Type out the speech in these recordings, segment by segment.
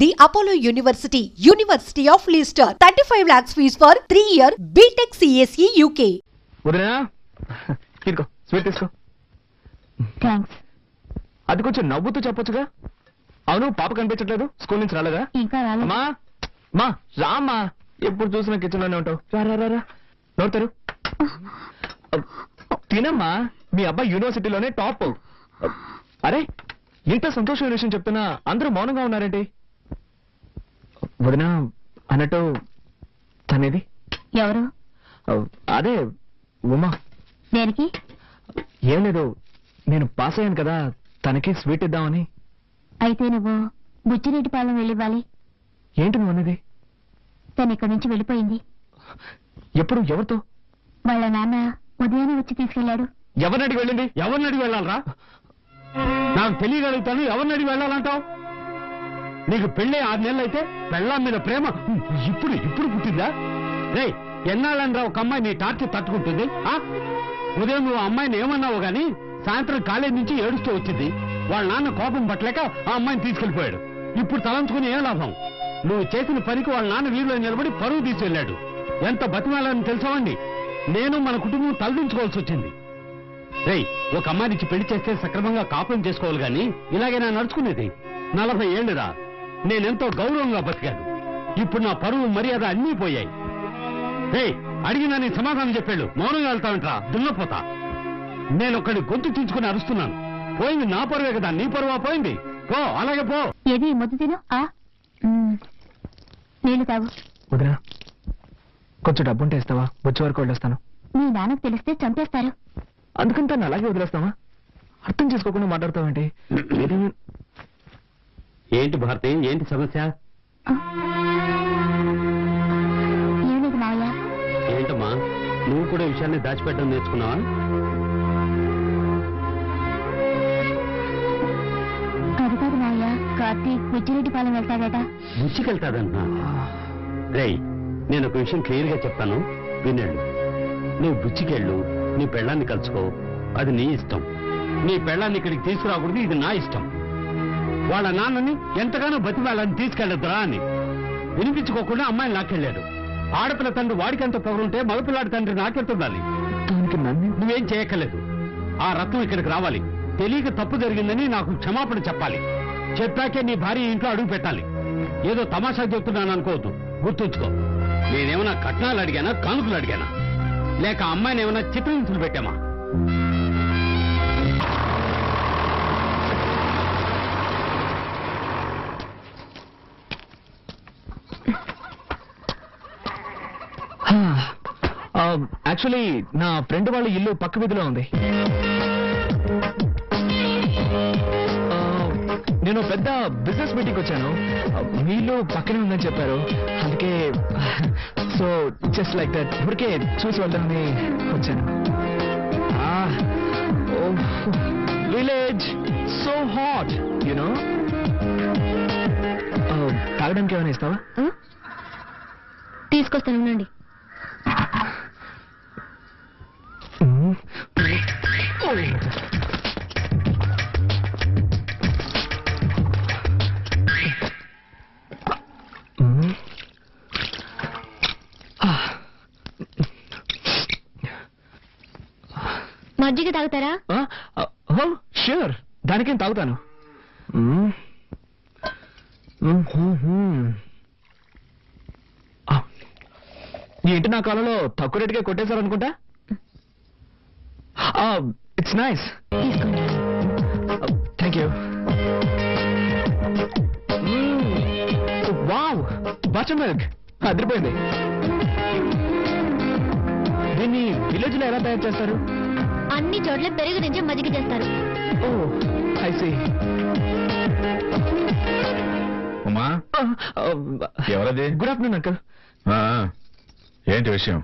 The Apollo University, University of Leicester, 35 lakhs fees for 3-year BTech CSE UK. వదినా తీసుకో sweet తీసుకో. Thanks. అది కొంచెం నవ్వుతూ చెప్పొచ్చుగా. అవును పాప కనిపించట్లేదు, స్కూల్ నుంచి రాలేదా? ఇంకా రాలేదు. అమ్మా మా రామ్మా, ఎప్పుడు చూసినా కిచెన్ లోనే ఉంటావు. రా రా రా నోడతారు. తినమ్మా, మీ అబ్బాయి యూనివర్సిటీలోనే టాప్. అరే ఇంత సంతోషమైన విషయం చెప్తున్నా అందరూ మౌనంగా ఉన్నారేంటి? వదినా అన్నట్టు తనేది ఎవరు? అదే ఉమా. దేనికి? ఏం లేదు, నేను పాస్ అయ్యాను కదా, తనకి స్వీట్ ఇద్దామని. అయితే నువ్వు బుచ్చిరెడ్డిపాలెం వెళ్ళివ్వాలి. ఏంటి నువ్వు అనేది? తను ఇక్కడి నుంచి వెళ్ళిపోయింది. ఎప్పుడు? ఎవరితో? వాళ్ళ నాన్న ఉదయాన్నే వచ్చి తీసుకెళ్లాడు. ఎవరిని అడిగి వెళ్ళింది? ఎవరిని అడిగి వెళ్ళాలరా? నాకు తెలియగలుగుతాను, ఎవరిని అడిగి వెళ్ళాలంటావు? నీకు పెళ్ళే 6 నెలలు అయితే పెళ్ళాం మీద ప్రేమ ఇప్పుడు ఇప్పుడు పుట్టిందా? రే ఎన్నాళ్ళనరా ఒక అమ్మాయి నీ టార్చర్ తట్టుకుంటుంది? ఉదయం నువ్వు అమ్మాయిని ఏమన్నావు గాని సాయంత్రం కాలేజీ నుంచి ఏడుస్తూ వచ్చింది. వాళ్ళ నాన్న కోపం పట్టలేక ఆ అమ్మాయిని తీసుకెళ్లిపోయాడు. ఇప్పుడు తలంచుకుని ఏం లాభం? నువ్వు చేసిన పనికి వాళ్ళ నాన్న వీధిలో నిలబడి పరువు తీసుకెళ్లాడు. ఎంత బతిమాలని తెలుసావండి? నేను మన కుటుంబం తలదించుకోవాల్సి వచ్చింది. రేయ్ ఒక అమ్మాయినిచ్చి పెళ్లి చేస్తే సక్రమంగా కాపురం చేసుకోవాలి గాని ఇలాగైనా నడుచుకునేది? 40 ఏళ్లురా, నేనెంతో గౌరవంగా బతికాను. ఇప్పుడు నా పరువు మర్యాద అన్నీ పోయాయి. రేయ్ అడిగినా నీ సమాధానం చెప్పాడు, మౌనంగా వెళ్తావంటరా దున్నపోతా. నేనొక్కడి గొంతు చించుకుని అరుస్తున్నాను. పోయింది నా పరువే కదా, నీ పరువా పోయింది? పో, అలాగే పో. ఏది ముద్దు తిను. నీళ్లు తాగు. వదినా కొంచెం డబ్బుంటే ఇస్తావా? బొచ్చు వరకు వెళ్ళొస్తాను. మీ నాన్నకు తెలిస్తే చంపేస్తారు. అందుకని తను అలాగే వదిలేస్తావా? అర్థం చేసుకోకుండా మాట్లాడతావేంటి? ఏంటి భారతి, ఏంటి సమస్య? ఏం లేదు మావయ్య. ఏంటమ్మా, నువ్వు కూడా విషయాన్ని దాచిపెట్టడం నేర్చుకున్నావా? అది కాదు మావయ్య, కార్తీక్ బుచ్చిరెడ్డిపాలెం వెళ్తాడట. బుచ్చికెళ్తాదన్నా? రేయ్ నేను ఒక విషయం క్లియర్ గా చెప్తాను, వినండి. నువ్వు బుచ్చికెళ్ళు, నీ పెళ్ళాన్ని కలుసుకో, అది నీ ఇష్టం. నీ పెళ్ళాన్ని ఇక్కడికి తీసుకురాకూడదు, ఇది నా ఇష్టం. వాళ్ళ నాన్నని ఎంతగానో బతిమాలని తీసుకెళ్లొద్దురా అని వినిపించుకోకుండా అమ్మాయిని లాక్కెళ్ళాడు. ఆడపిల్ల తండ్రి వాడికంత పొగరుంటే మగపిల్లాడి తండ్రి నాకెళ్తుండాలి. నువ్వేం చేయక్కర్లేదు. ఆ రత్నం ఇక్కడికి రావాలి, తెలియక తప్పు జరిగిందని నాకు క్షమాపణ చెప్పాలి. చెప్పాకే నీ భార్య ఇంట్లో అడుగు పెట్టాలి. ఏదో తమాషా చెప్తున్నాను అనుకోవద్దు, గుర్తుంచుకో. నేనేమన్నా కట్నాలు అడిగానా, కానుకలు అడిగానా, లేక అమ్మాయిని ఏమైనా చిత్రహింసలు పెట్టామా? యాక్చువల్లీ నా ఫ్రెండ్ వాళ్ళ ఇల్లు పక్క వీధిలో ఉంది. నేను పెద్ద బిజినెస్ మీటింగ్ వచ్చాను, మీ ఇల్లు పక్కనే ఉందని చెప్పారు. అందుకే సో జస్ట్ లైక్ దట్ ఊరికే చూసి వెళ్దామని వచ్చాను. Village so hot you know. తాగడానికి ఏమైనా ఇస్తావా? తీసుకొస్తాను ఉండండి. మజ్జిగ తాగుతారా? ష్యూర్, దానికేం తాగుతాను. ఏంటి నా కాలంలో తక్కువ రేటుగా కొట్టేశారు అనుకుంటా. ఇట్స్ నైస్, తీసుకోండి. Thank you. Wow, butter milk అదిరిపోయింది. దీన్ని విలేజ్ లో ఎలా తయారు చేస్తారు? అన్ని చోట్ల పెరుగు నుంచి మజ్జిగ చేస్తారు. ఓ ఐ సీ. ఉమా, ఎవరది? Good afternoon uncle. ఏంటి విషయం?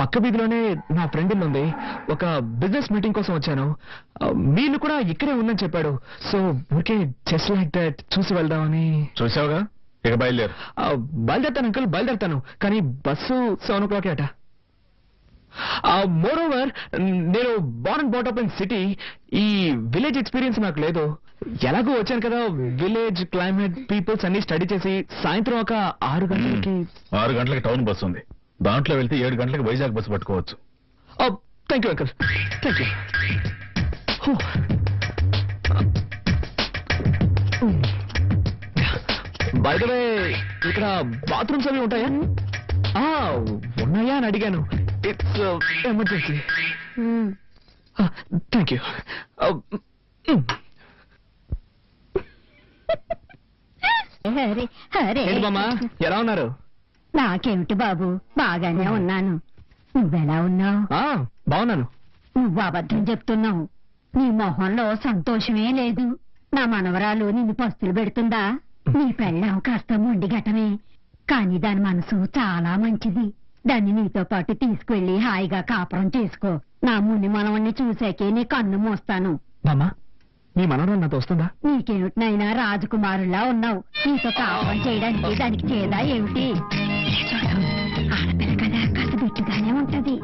పక్క వీధిలోనే నా ఫ్రెండ్ ఇల్లు ఉంది. ఒక బిజినెస్ మీటింగ్ కోసం వచ్చాను. మీరు కూడా ఇక్కడే ఉందని చెప్పాడు. సో ఊరికే జస్ట్ లైక్ దట్ చూసి వెళ్దామని. చూసావుగా, ఇక బయలుదేరు. బయలుదేరుతాను అంకుల్, బయలుదేరుతాను. కానీ బస్సు 7 o'clock అట. మోర్ ఓవర్ నేను బోర్న్ అండ్ బాటప్ ఇన్ సిటీ. ఈ విలేజ్ ఎక్స్పీరియన్స్ నాకు లేదు. ఎలాగో వచ్చాను కదా, విలేజ్ క్లైమేట్ పీపుల్స్ అన్ని స్టడీ చేసి సాయంత్రం ఒక 6 గంటలకి 6 గంటలకి టౌన్ బస్సు ఉంది, దాంట్లో వెళ్తే 7 గంటలకి వైజాగ్ బస్సు పట్టుకోవచ్చు. Thank you uncle, thank you. By the way, ఇక్కడ బాత్రూమ్స్ అవి ఉంటాయా? ఉన్నాయా అని అడిగాను. It's emergency. Thank you. ఏంటి మామా, ఎలా ఉన్నారు? నాకేమిటి బాబు, బాగానే ఉన్నాను. నువ్వెలా ఉన్నావు? బాగున్నాను. నువ్వు అబద్ధం చెప్తున్నావు. నీ మొహంలో సంతోషమే లేదు. నా మనవరాలు నిన్ను పస్తులు పెడుతుందా? నీ పెళ్ళాం కాస్త మొండిగటమే, కానీ దాని మనసు చాలా మంచిది. దాన్ని నీతో పాటు తీసుకువెళ్లి హాయిగా కాపురం చేసుకో. నా ముని మనవణ్ణి చూసాకే నీ కన్ను మోస్తాను. మామా, మీ మనవరాలు నాతో వస్తుందా? నీకేమిటినైనా రాజకుమారులా ఉన్నావు. నీతో కాపురం చేయడానికి దానికి చేదా ఏమిటి? ఆడపిల్ల కదా, కాస్త బిట్టుగానే ఉంటది.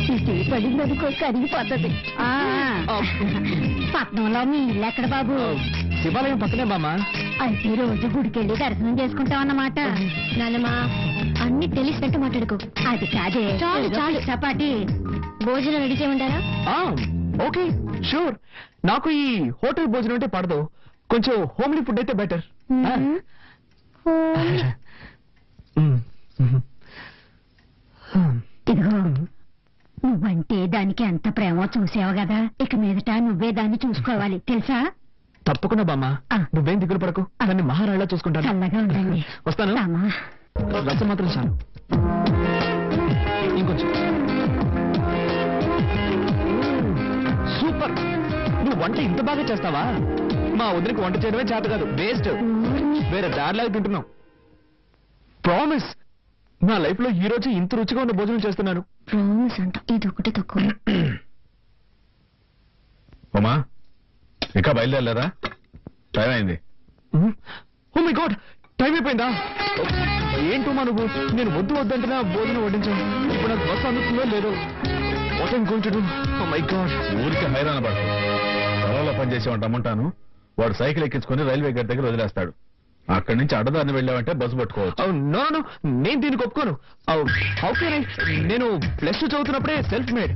నీ చేయి పడిందనుకో కరిగిపోతుంది. పట్నంలో మీ ఇల్లు ఎక్కడ బాబు? శివాలయం పక్కనే మామా. అయితే రోజు గుడికెళ్ళి దర్శనం చేసుకుంటావన్నమాట. నాన్నమా, అన్ని తెలిసినట్టు మాట్లాడుకో. అది కాదే, చాలు, చాలు. చపాటి భోజనం రెడీ చేయమంటారా? Okay, sure. నాకు ఈ హోటల్ భోజనం అంటే పడదు. కొంచెం హోమ్లీ ఫుడ్ అయితే బెటర్. ఇదిగో, నువ్వంటే దానికి ఎంత ప్రేమో చూసావు కదా, ఇక మీదట నువ్వే దాన్ని చూసుకోవాలి, తెలుసా? తప్పకుండా బామ్మ, నువ్వేం దిగులు పడకు. దాన్ని మహారాళ్ళ చూసుకుంటాను. చల్లగా ఉండండి. వస్తాను. రసం మాత్రం చాలు. ఇంకొంచెం. సూపర్. నువ్వు వంట ఇంత బాగా చేస్తావా? మా వదిలికి వంట చేయడమే చేత కాదు, వేస్ట్. వేరే దారిలాగా తింటున్నావు. ప్రామిస్, నా లైఫ్ లో ఈ రోజు ఇంత రుచిగా ఉన్న భోజనం చేస్తున్నాను. ప్రామిస్ అంట, ఇది ఒకటి తక్కువ. ఉమా, ఇంకా బయలుదేరలేదా? టైం అయింది. ఓ మై గాడ్, టైం అయిపోయిందా? ఏంటమ్మా నువ్వు, నేను వద్దు వద్దంటున్నా భోజనం వడ్డించాను. ఇప్పుడు నాకు బస్సు అందుతుందో లేదో. What I'm going to do? Oh my God. ఊరికి హైరాణ పడతాడు. పొలంలో పనిచేసేవాడు రమ్మంటాను, వాడు సైకిల్ ఎక్కించుకొని రైల్వే గేట్ దగ్గర వదిలేస్తాడు. అక్కడి నుంచి అడ్డదారిని వెళ్ళావంటే బస్సు పట్టుకోవచ్చు. నో నో, నేను దీనికి ఒప్పుకోను. How can I? నేను +2 చదువుతున్నప్పుడే సెల్ఫ్ మేడ్.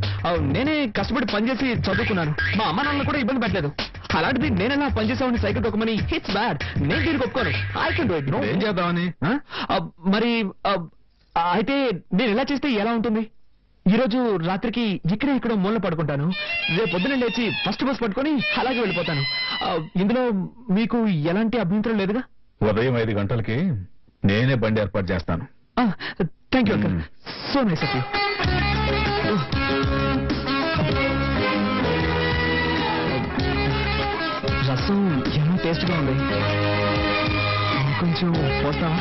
నేనే కష్టపడి పనిచేసి చదువుకున్నాను. మా అమ్మ నాన్నలు కూడా ఇబ్బంది పెట్టలేదు. అలాంటిది నేనెలా పనిచేసామని సైకిల్ తొక్కమని, ఇట్స్ బ్యాడ్. నేను దీనికి ఒప్పుకోను. I can do it. No. ఏం చేద్దామని? మరి అయితే నేను ఎలా చేస్తే ఎలా ఉంటుంది? ఈ రోజు రాత్రికి ఇక్కడే ఇక్కడ మూల పడుకుంటాను. రేపు పొద్దున లేచి ఫస్ట్ బస్ పట్టుకొని అలాగే వెళ్ళిపోతాను. ఇందులో మీకు ఎలాంటి అభ్యంతరం లేదుగా? ఉదయం 5 గంటలకి నేనే బండి ఏర్పాటు చేస్తాను. Thank you uncle, so nice of you. రసం ఎలా టేస్ట్ గా ఉంది. కొంచెం పోస్తావా?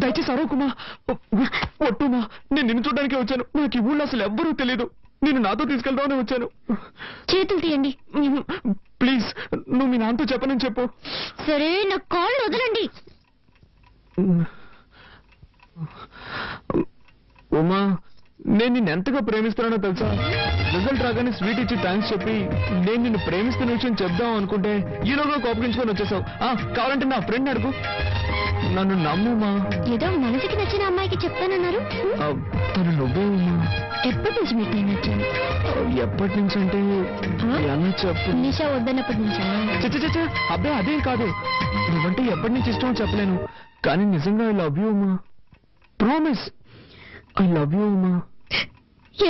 దయచేసి అరవకుమా, ఒట్టుమా. నేను నిన్ను చూడడానికి వచ్చాను. నాకు ఈ ఊళ్ళో అసలు ఎవ్వరూ తెలియదు. నేను నాతో తీసుకెళ్దామని వచ్చాను. చేతులు తీయండి ప్లీజ్. నువ్వు మీ నాన్నతో చెప్పనని చెప్పు. సరే, నా కాళ్ళు వదలండి. ఉమా, నేను నిన్ను ఎంతగా ప్రేమిస్తున్నానో తెలుసా? రిజల్ట్ రాగానే స్వీట్ ఇచ్చి థ్యాంక్స్ చెప్పి నేను నిన్ను ప్రేమిస్తున్న విషయం చెప్దాం అనుకుంటే ఈలోగా కోపగించుకొని వచ్చేసావు. కావాలంటే నా ఫ్రెండ్ అడుగు. నన్ను నమ్ముమా. ఏదో మనసుకి నచ్చిన అమ్మాయికి చెప్తానన్నారు. తను నువ్వే ఉమా. ఎప్పటి నుంచి మీకు నేను నచ్చాను? ఎప్పటి నుంచి అంటే ఎలా చెప్పు? నిషా వద్దన్నప్పటి నుంచా? చచ్చ, అబ్బాయి అదేం కాదు. నువ్వంటే ఎప్పటి నుంచి ఇష్టం చెప్పలేను, కానీ నిజంగా I love you Uma. Promise, I love you Uma.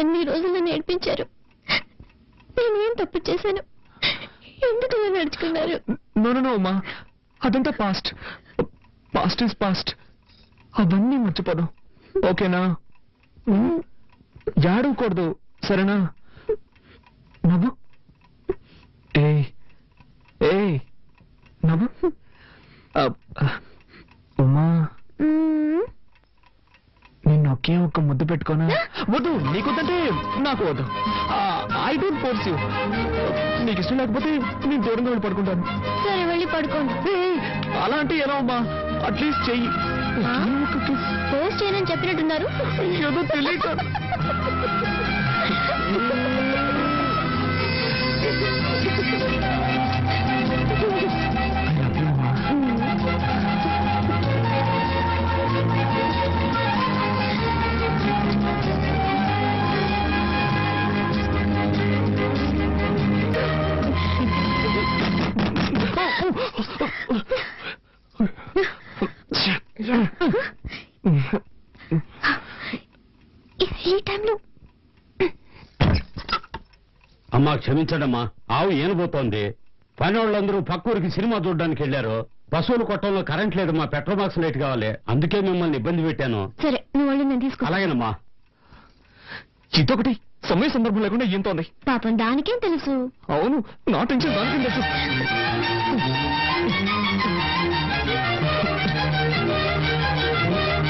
ఎన్ని రోజులు నన్ను ఏడ్పించారు. నేనేం తప్పు చేశాను? ఎందుకు ఇలా నడుచుకున్నారు? నో ఉమా, అదంతా పాస్ట్. Past is past. అవన్నీ మర్చిపోదాం, ఓకేనా? ఏడవకూడదు, సరేనా? ఒకే ఒక్క ముద్దు పెట్టుకోనా? వద్దు, నీకొద్దంటే నాకు వద్దు. I don't force you. నీకు ఇష్టం లేకపోతే నేను దూరంగా వెళ్ళి పడుకుంటాను. సరే వెళ్ళి పడుకోండి. అలా అంటే ఎలా అమ్మా? అట్లీస్ట్ చెయ్యి. పోస్ట్ చేయనని చెప్పినట్టున్నారు. ఏదో తెలియక. ఈ టైంలో అమ్మా క్షమించడమ్మా, ఆవు ఏనబోతోంది. పనివాళ్ళందరూ పక్కూరికి సినిమా చూడడానికి వెళ్ళారు. బస్సులు కొట్టంలో కరెంట్ లేదమ్మా, పెట్రోల్ బాక్స్ లైట్ కావాలి. అందుకే మిమ్మల్ని ఇబ్బంది పెట్టాను. సరే నువ్వు వాళ్ళు నేను తీసుకో. అలాగేనమ్మా. ఇదొకటి సమయ సందర్భం లేకుండా ఏంతో ఉంది. పాపం దానికేం తెలుసు. అవును, నా టెన్షన్ దానికేం తెలుసు.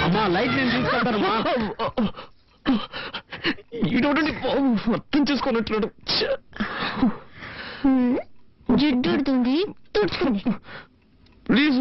అమ్మా లైట్ నేను తీసుకెళ్తానమ్మా. ఇటువంటి అర్థం చేసుకున్నట్టున్నాడు. జిడ్డు ఉడుతుంది, తుడుచుకోండి. ప్లీజ్